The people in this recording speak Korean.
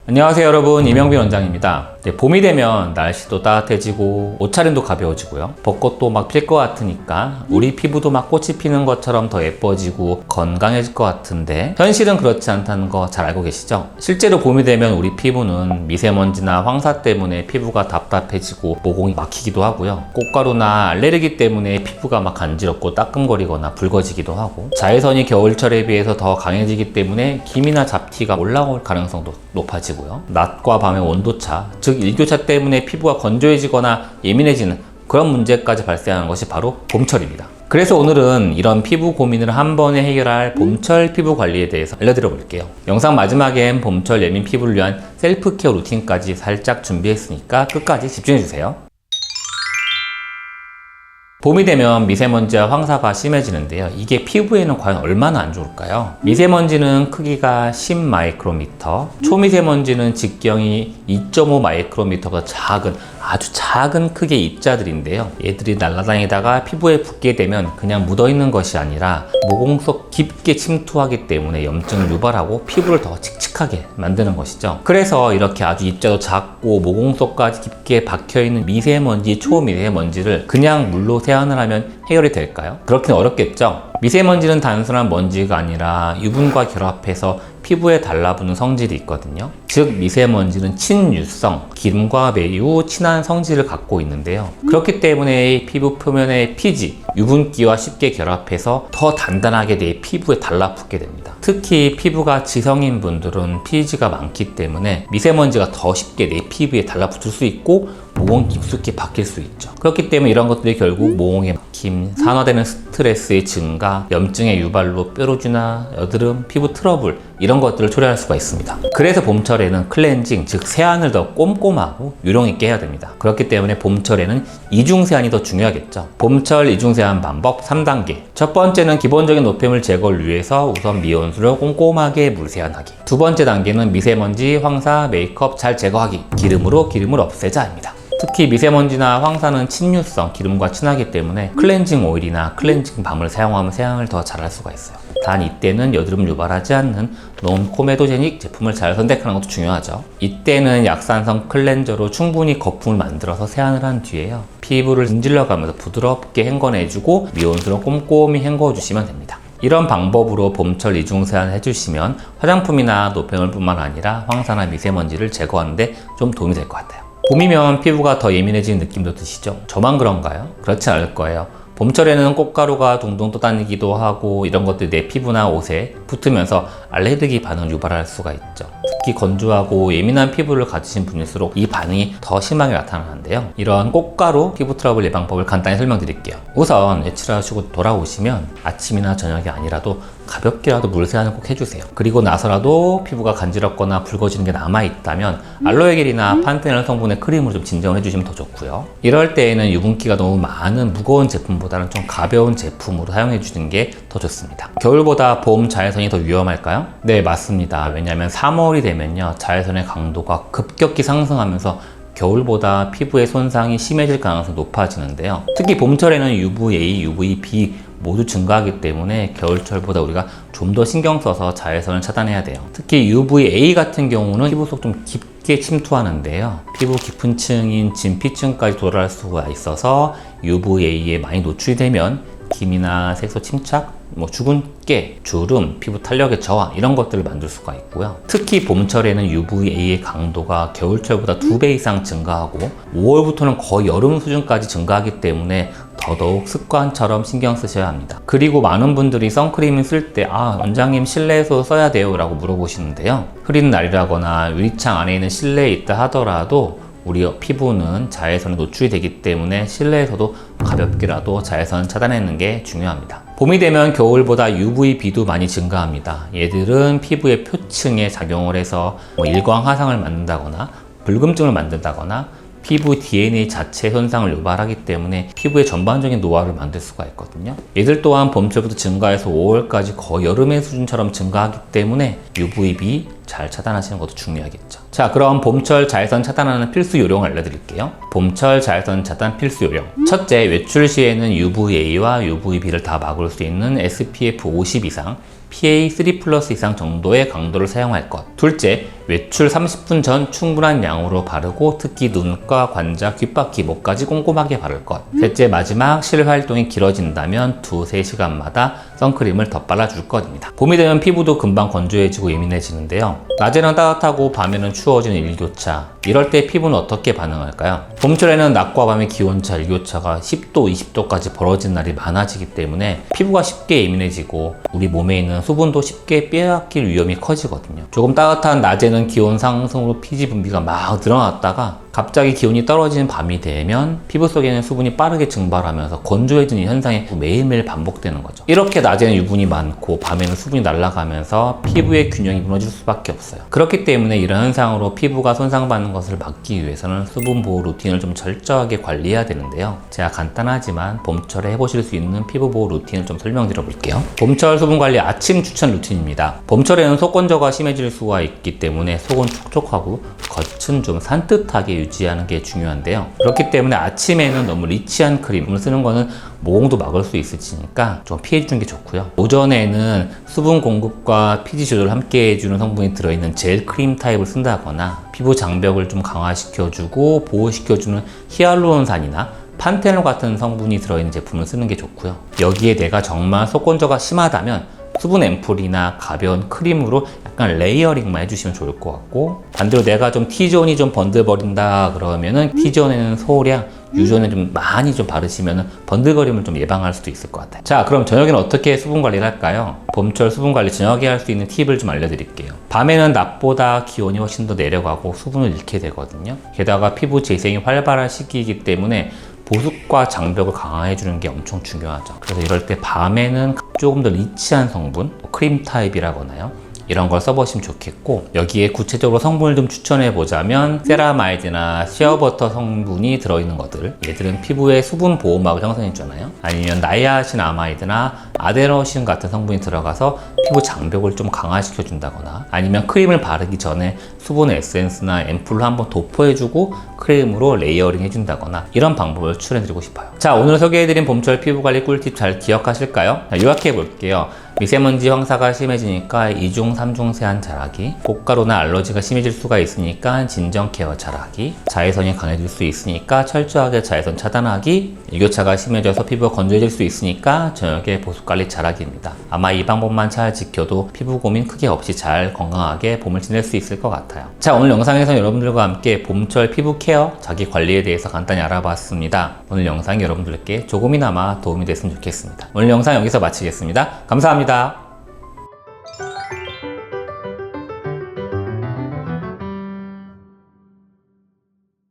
안녕하세요 여러분, 이명빈 원장입니다. 봄이 되면 날씨도 따뜻해지고 옷차림도 가벼워지고요. 벚꽃도 막 필 것 같으니까 우리 피부도 막 꽃이 피는 것처럼 더 예뻐지고 건강해질 것 같은데 현실은 그렇지 않다는 거 잘 알고 계시죠? 실제로 봄이 되면 우리 피부는 미세먼지나 황사 때문에 피부가 답답해지고 모공이 막히기도 하고요. 꽃가루나 알레르기 때문에 피부가 막 간지럽고 따끔거리거나 붉어지기도 하고, 자외선이 겨울철에 비해서 더 강해지기 때문에 기미나 잡티가 올라올 가능성도 높아지고요. 낮과 밤의 온도차, 즉 일교차 때문에 피부가 건조해지거나 예민해지는 그런 문제까지 발생하는 것이 바로 봄철입니다. 그래서 오늘은 이런 피부 고민을 한 번에 해결할 봄철 피부 관리에 대해서 알려드려 볼게요. 영상 마지막엔 봄철 예민 피부를 위한 셀프 케어 루틴까지 살짝 준비했으니까 끝까지 집중해 주세요. 봄이 되면 미세먼지와 황사가 심해지는데요. 이게 피부에는 과연 얼마나 안 좋을까요? 미세먼지는 크기가 10마이크로미터, 초미세먼지는 직경이 2.5 마이크로미터보다 작은 아주 작은 크기의 입자들인데요. 얘들이 날아다니다가 피부에 붙게 되면 그냥 묻어있는 것이 아니라 모공 속 깊게 침투하기 때문에 염증을 유발하고 피부를 더 칙칙하게 만드는 것이죠. 그래서 이렇게 아주 입자도 작고 모공 속까지 깊게 박혀있는 미세먼지, 초미세먼지를 그냥 물로 세안을 하면 해결이 될까요? 그렇긴 어렵겠죠? 미세먼지는 단순한 먼지가 아니라 유분과 결합해서 피부에 달라붙는 성질이 있거든요. 즉 미세먼지는 친유성, 기름과 매우 친한 성질을 갖고 있는데요. 그렇기 때문에 피부 표면의 피지, 유분기와 쉽게 결합해서 더 단단하게 내 피부에 달라붙게 됩니다. 특히 피부가 지성인 분들은 피지가 많기 때문에 미세먼지가 더 쉽게 내 피부에 달라붙을 수 있고 모공이 깊숙이 박힐 수 있죠. 그렇기 때문에 이런 것들이 결국 모공의 막힘, 산화되는 스트레스의 증가, 염증의 유발로 뾰루지나 여드름, 피부 트러블 이런 것들을 초래할 수가 있습니다. 그래서 봄철에는 클렌징, 즉 세안을 더 꼼꼼하고 요령 있게 해야 됩니다. 그렇기 때문에 봄철에는 이중 세안이 더 중요하겠죠. 봄철 이중 세안 방법 3단계. 첫 번째는 기본적인 노폐물 제거를 위해서 우선 미온수로 꼼꼼하게 물 세안하기. 두 번째 단계는 미세먼지, 황사, 메이크업 잘 제거하기. 기름으로 기름을 없애자입니다. 특히 미세먼지나 황사는 친유성, 기름과 친하기 때문에 클렌징 오일이나 클렌징 밤을 사용하면 세안을 더 잘할 수가 있어요. 단 이때는 여드름을 유발하지 않는 논코메도제닉 제품을 잘 선택하는 것도 중요하죠. 이때는 약산성 클렌저로 충분히 거품을 만들어서 세안을 한 뒤에요. 피부를 문질러가면서 부드럽게 헹궈내주고 미온수로 꼼꼼히 헹궈주시면 됩니다. 이런 방법으로 봄철 이중 세안을 해주시면 화장품이나 노폐물뿐만 아니라 황사나 미세먼지를 제거하는 데 좀 도움이 될 것 같아요. 봄이면 피부가 더 예민해지는 느낌도 드시죠? 저만 그런가요? 그렇지 않을 거예요. 봄철에는 꽃가루가 둥둥 떠다니기도 하고 이런 것들이 내 피부나 옷에 붙으면서 알레르기 반응을 유발할 수가 있죠. 특히 건조하고 예민한 피부를 가지신 분일수록 이 반응이 더 심하게 나타나는데요. 이런 꽃가루 피부 트러블 예방법을 간단히 설명드릴게요. 우선 외출하시고 돌아오시면 아침이나 저녁이 아니라도 가볍게라도 물 세안을 꼭 해주세요. 그리고 나서라도 피부가 간지럽거나 붉어지는 게 남아있다면 알로에겔이나 판테놀 성분의 크림으로 좀 진정을 해주시면 더 좋고요. 이럴 때에는 유분기가 너무 많은 무거운 제품보다는 좀 가벼운 제품으로 사용해주는 게 더 좋습니다. 겨울보다 봄 자외선이 더 위험할까요? 네, 맞습니다. 왜냐하면 3월이 되면요, 자외선의 강도가 급격히 상승하면서 겨울보다 피부의 손상이 심해질 가능성이 높아지는데요. 특히 봄철에는 UVA, UVB 모두 증가하기 때문에 겨울철보다 우리가 좀 더 신경 써서 자외선을 차단해야 돼요. 특히 UVA 같은 경우는 피부 속 좀 깊게 침투하는데요. 피부 깊은 층인 진피층까지 도달할 수가 있어서 UVA에 많이 노출되면 기미나 색소 침착, 죽은 깨, 주름, 피부 탄력의 저하 이런 것들을 만들 수가 있고요. 특히 봄철에는 UVA의 강도가 겨울철보다 2배 이상 증가하고 5월부터는 거의 여름 수준까지 증가하기 때문에 더더욱 습관처럼 신경 쓰셔야 합니다. 그리고 많은 분들이 선크림을 쓸 때 원장님 실내에서 써야 돼요 라고 물어보시는데요. 흐린 날이라거나 유리창 안에 있는 실내에 있다 하더라도 우리 피부는 자외선에 노출이 되기 때문에 실내에서도 가볍게라도 자외선 차단하는 게 중요합니다. 봄이 되면 겨울보다 UVB도 많이 증가합니다. 얘들은 피부의 표층에 작용을 해서 일광 화상을 만든다거나 불금증을 만든다거나 피부 DNA 자체 손상을 유발하기 때문에 피부의 전반적인 노화를 만들 수가 있거든요. 얘들 또한 봄철부터 증가해서 5월까지 거의 여름의 수준처럼 증가하기 때문에 UVB 잘 차단하시는 것도 중요하겠죠. 자, 그럼 봄철 자외선 차단하는 필수 요령을 알려드릴게요. 봄철 자외선 차단 필수 요령. 첫째, 외출 시에는 UVA와 UVB를 다 막을 수 있는 SPF 50 이상 PA3+ 이상 정도의 강도를 사용할 것. 둘째, 외출 30분 전 충분한 양으로 바르고 특히 눈가, 관자, 귓바퀴, 목까지 꼼꼼하게 바를 것. 셋째, 마지막 실활동이 길어진다면 2-3시간마다 선크림을 더 발라줄 것입니다. 봄이 되면 피부도 금방 건조해지고 예민해지는데요. 낮에는 따뜻하고 밤에는 추워지는 일교차. 이럴 때 피부는 어떻게 반응할까요? 봄철에는 낮과 밤의 기온차, 일교차가 10도, 20도까지 벌어진 날이 많아지기 때문에 피부가 쉽게 예민해지고 우리 몸에 있는 수분도 쉽게 빼앗길 위험이 커지거든요. 조금 따뜻한 낮에는 기온 상승으로 피지 분비가 막 늘어났다가 갑자기 기온이 떨어지는 밤이 되면 피부 속에는 수분이 빠르게 증발하면서 건조해지는 현상이 매일매일 반복되는 거죠. 이렇게 낮에는 유분이 많고 밤에는 수분이 날아가면서 피부의 균형이 무너질 수밖에 없어요. 그렇기 때문에 이런 현상으로 피부가 손상받는 것을 막기 위해서는 수분 보호 루틴을 좀 철저하게 관리해야 되는데요. 제가 간단하지만 봄철에 해보실 수 있는 피부 보호 루틴을 좀 설명드려 볼게요. 봄철 수분 관리 아침 추천 루틴입니다. 봄철에는 속 건조가 심해질 수가 있기 때문에 속은 촉촉하고 겉은 좀 산뜻하게 유지하는 게 중요한데요. 그렇기 때문에 아침에는 너무 리치한 크림을 쓰는 거는 모공도 막을 수 있으니까 좀 피해 주는 게 좋고요. 오전에는 수분 공급과 피지 조절을 함께 해주는 성분이 들어있는 젤 크림 타입을 쓴다거나 피부 장벽을 좀 강화시켜주고 보호시켜주는 히알루론산이나 판테놀 같은 성분이 들어있는 제품을 쓰는 게 좋고요. 여기에 내가 정말 속 건조가 심하다면 수분 앰플이나 가벼운 크림으로 약간 레이어링만 해주시면 좋을 것 같고, 반대로 내가 좀 T존이 좀 번들거린다 그러면은 T존에는 소량, U존에 좀 많이 좀 바르시면은 번들거림을 좀 예방할 수도 있을 것 같아요. 자, 그럼 저녁에는 어떻게 수분 관리를 할까요? 봄철 수분 관리 저녁에 할 수 있는 팁을 좀 알려드릴게요. 밤에는 낮보다 기온이 훨씬 더 내려가고 수분을 잃게 되거든요. 게다가 피부 재생이 활발한 시기이기 때문에 보습과 장벽을 강화해주는 게 엄청 중요하죠. 그래서 이럴 때 밤에는 조금 더 리치한 성분, 크림 타입이라거나요, 이런 걸 써보시면 좋겠고, 여기에 구체적으로 성분을 좀 추천해 보자면 세라마이드나 시어버터 성분이 들어있는 것들, 얘들은 피부에 수분 보호막을 형성해 주잖아요. 아니면 나이아신아마이드나 아데노신 같은 성분이 들어가서 피부 장벽을 좀 강화시켜 준다거나, 아니면 크림을 바르기 전에 수분 에센스나 앰플로 한번 도포해주고 크림으로 레이어링 해준다거나, 이런 방법을 추천해드리고 싶어요. 자, 오늘 소개해드린 봄철 피부관리 꿀팁 잘 기억하실까요? 요약해 볼게요. 미세먼지 황사가 심해지니까 2중, 3중 세안 잘하기, 꽃가루나 알러지가 심해질 수가 있으니까 진정 케어 잘하기, 자외선이 강해질 수 있으니까 철저하게 자외선 차단하기, 일교차가 심해져서 피부가 건조해질 수 있으니까 저녁에 보습관리 잘하기입니다. 아마 이 방법만 잘 지켜도 피부 고민 크게 없이 잘 건강하게 봄을 지낼 수 있을 것 같아요. 자, 오늘 영상에서 여러분들과 함께 봄철 피부 케어, 자기 관리에 대해서 간단히 알아봤습니다. 오늘 영상이 여러분들께 조금이나마 도움이 됐으면 좋겠습니다. 오늘 영상 여기서 마치겠습니다. 감사합니다.